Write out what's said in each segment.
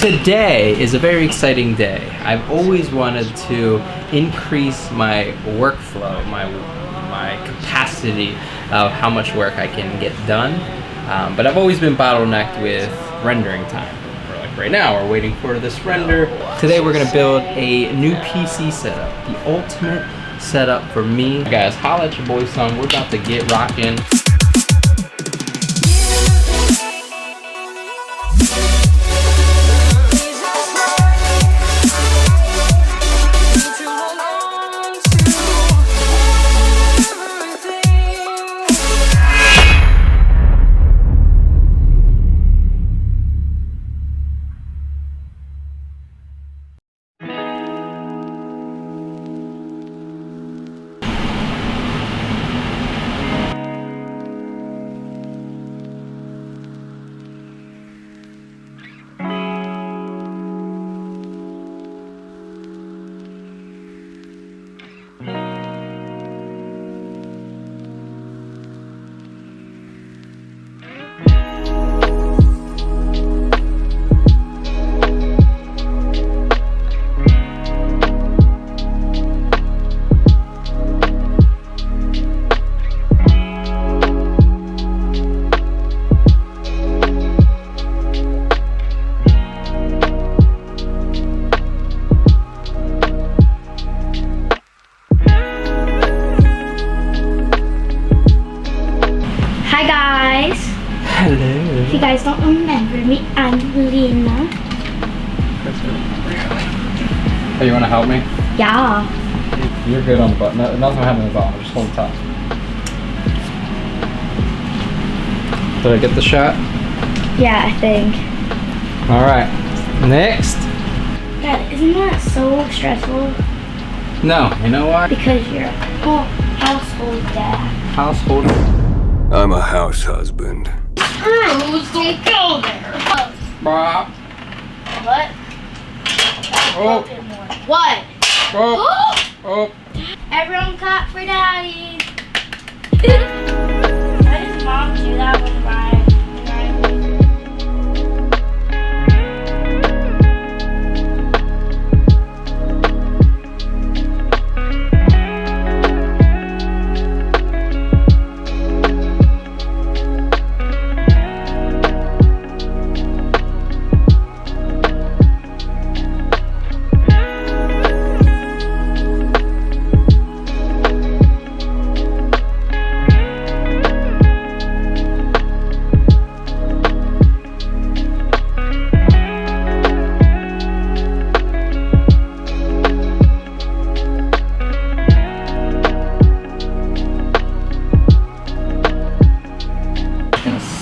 Today is a very exciting day. I've always wanted to increase my workflow, my capacity of how much work I can get done, but I've always been bottlenecked with rendering time. Like right now, we're waiting for this render. Today we're gonna build a new PC setup, the ultimate setup for me. Guys, holla at your boy son, we're about to get rocking. Hello. If you guys don't remember me, I'm Lena. Hey, you want to help me? Yeah. You're good on the button. Nothing happening on the bottom. Just hold the top. Did I get the shot? Yeah, I think. All right. Next. Dad, isn't that so stressful? No. You know why? Because you're a household dad. Household. I'm a house husband. Screws don't go there. Bob. What? Oh. What? Oh. Oh. Everyone clap for Daddy. Why does Mom do that when Ryan?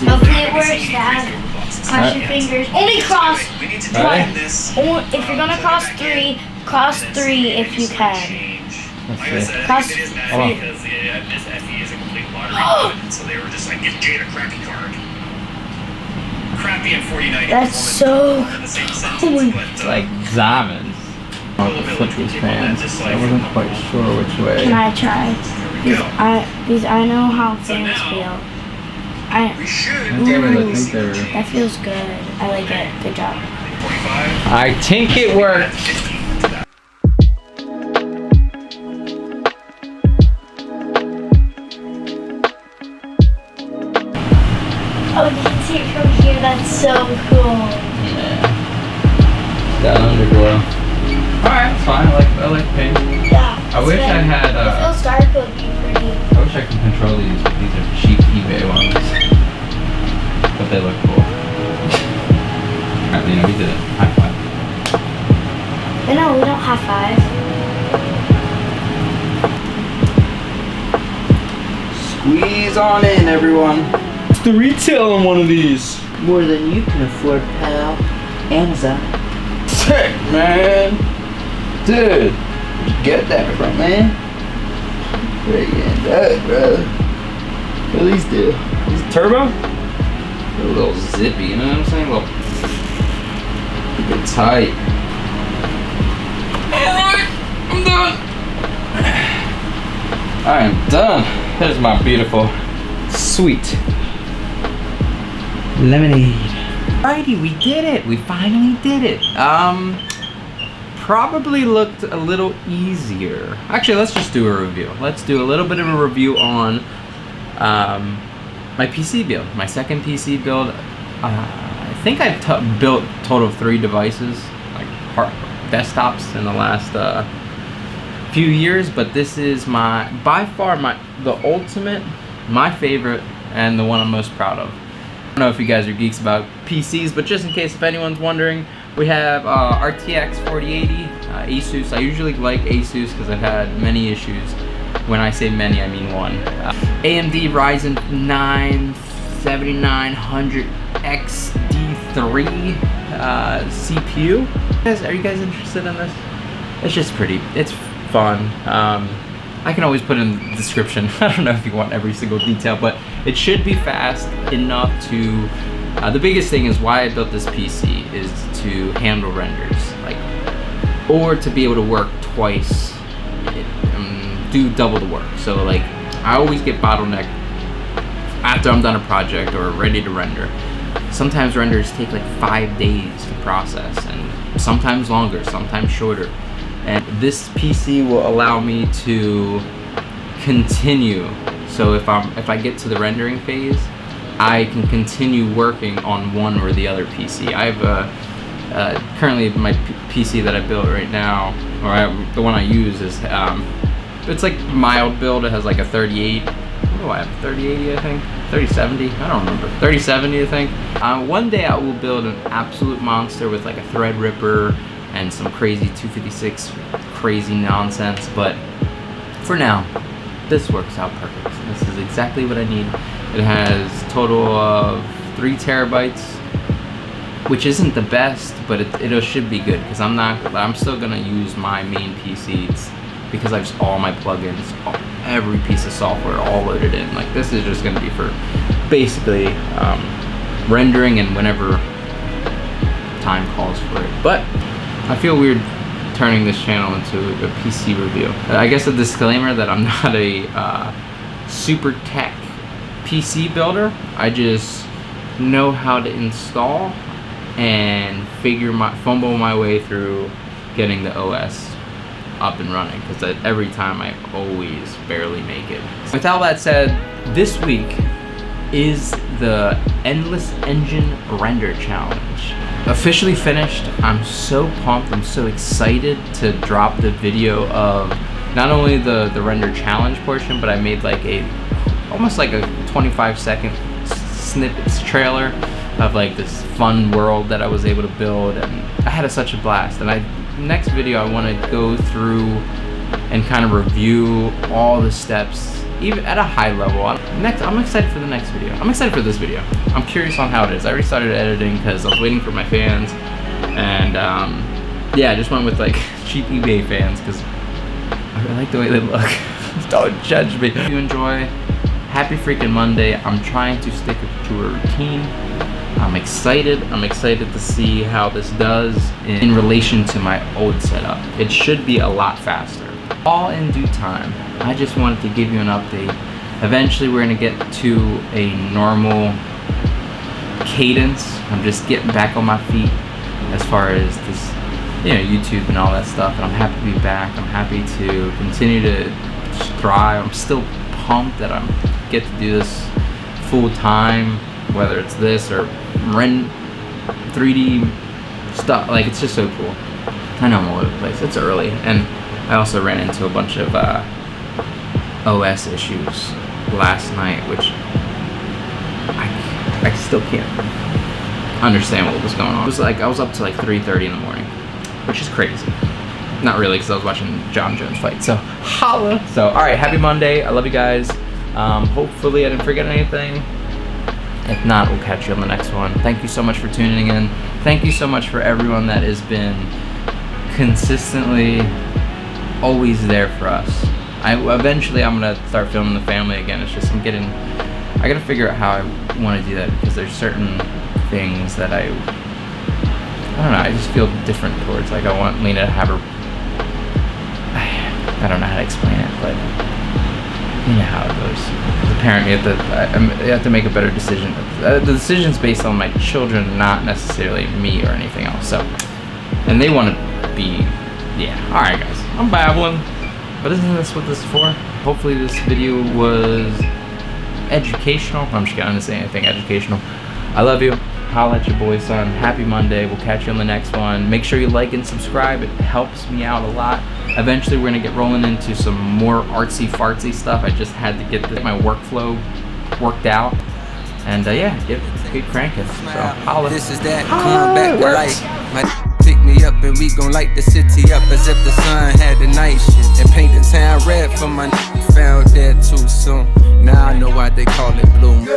Hopefully it works, Dad. Cross your fingers. Only cross one. If you're gonna cross three if you can. Let's see. Cross Hold on. So they were just like, give Jade a crappy card. Crappy at 49. That's so cool. It's like diamonds. I'll flip these fans. I wasn't quite sure which way. Can I try? These I know how fans feel. We should. That feels good. I like it. Good job. 45. I think it worked. Oh, you can see it from here. That's so cool. Yeah. Got underglow. Alright, it's fine. I like pink. Yeah. I wish I had, If it was dark, it would be pretty. I wish I could control these, but these are cheap eBay ones. But they look cool. Alright, Lena, we did it. High five. But no, we don't have five. Squeeze on in, everyone. What's the retail on one of these? More than you can afford, pal. Amazon. Sick, man. Dude, where'd you get that from, man? Where you getting that, brother? What do these do? These turbo? They're a little zippy, you know what I'm saying? A little... Keep it tight. Alright, I'm done. I am done. There's my beautiful, sweet lemonade. Alrighty, we did it. We finally did it. Probably looked a little easier. Actually, let's just do a review. Let's do a little bit of a review on my PC build, my second PC build. I think I've built a total of 3 devices, like desktops, in the last few years, but this is by far the ultimate, my favorite, and the one I'm most proud of. I don't know if you guys are geeks about PCs, but just in case if anyone's wondering, we have RTX 4080, Asus. I usually like Asus because I've had many issues. When I say many, I mean one. AMD Ryzen 9 7900XD3 CPU. Are you guys interested in this? It's just pretty, it's fun. I can always put in the description. I don't know if you want every single detail, but it should be fast enough to, the biggest thing is why I built this PC is to handle renders, or to be able to work twice, do double the work. So like, I always get bottlenecked after I'm done a project or ready to render. Sometimes renders take like 5 days to process, and sometimes longer, sometimes shorter. And this PC will allow me to continue. So if I get to the rendering phase, I can continue working on one or the other PC. I have currently my PC that I built right now, or the one I use is it's like mild build. It has like a 38. What do I have? 3080, I think. 3070. I don't remember. 3070, I think. One day I will build an absolute monster with like a Threadripper and some crazy 256 crazy nonsense, but for now, this works out perfect. This is exactly what I need. It has a total of 3 terabytes, which isn't the best, but it should be good because I'm still gonna use my main PCs because I have all my plugins, every piece of software all loaded in. Like, this is just gonna be for basically rendering and whenever time calls for it. But I feel weird turning this channel into a PC review. I guess a disclaimer that I'm not a super tech PC builder. I just know how to install and fumble my way through getting the OS up and running, because every time I always barely make it. With all that said, this week is the Endless Engine Render Challenge. Officially finished. I'm so pumped. I'm so excited to drop the video of not only the render challenge portion, but I made like almost like a 25-second snippets trailer of like this fun world that I was able to build, and I had such a blast. And next video I want to go through and kind of review all the steps, even at a high level. I'm excited for the next video. I'm excited for this video. I'm curious on how it is. I already started editing because I was waiting for my fans, and yeah, I just went with like cheap eBay fans because I like the way they look. Don't judge me. If you enjoy, happy freaking Monday. I'm trying to stick to a routine. I'm excited. I'm excited to see how this does in relation to my old setup. It should be a lot faster. All in due time. I just wanted to give you an update. Eventually we're gonna get to a normal cadence. I'm just getting back on my feet as far as this, YouTube and all that stuff. And I'm happy to be back. I'm happy to continue to thrive. I'm still pumped that I get to do this full time, whether it's this or 3D stuff. Like, it's just so cool. I know I'm all over the place. It's early, and I also ran into a bunch of OS issues last night, which I still can't understand what was going on. It was like I was up to like 3:30 in the morning, which is crazy. Not really, because I was watching John Jones fight. So holla. So all right, happy Monday. I love you guys. Hopefully I didn't forget anything. If not, we'll catch you on the next one. Thank you so much for tuning in. Thank you so much for everyone that has been consistently always there for us. Eventually I'm gonna start filming the family again. It's just I gotta figure out how I want to do that, because there's certain things that I don't know, I just feel different towards. Like, I want Lena to have her, I don't know how to explain it, but you know how it goes. As a parent, you have to make a better decision. The decision's based on my children, not necessarily me or anything else. So, and they want to be, yeah. All right, guys, I'm babbling, but isn't this what this is for? Hopefully, this video was educational. I'm just gonna say anything educational. I love you. Holla at your boy, son. Happy Monday. We'll catch you on the next one. Make sure you like and subscribe. It helps me out a lot. Eventually, we're gonna get rolling into some more artsy fartsy stuff. I just had to get my workflow worked out, and yeah, get cranking. So holla. This is that comeback to life. My pick me up and we gon' light the city up as if the sun had the night shift and paint the town red for my found that too soon. Now I know why they call it bloom.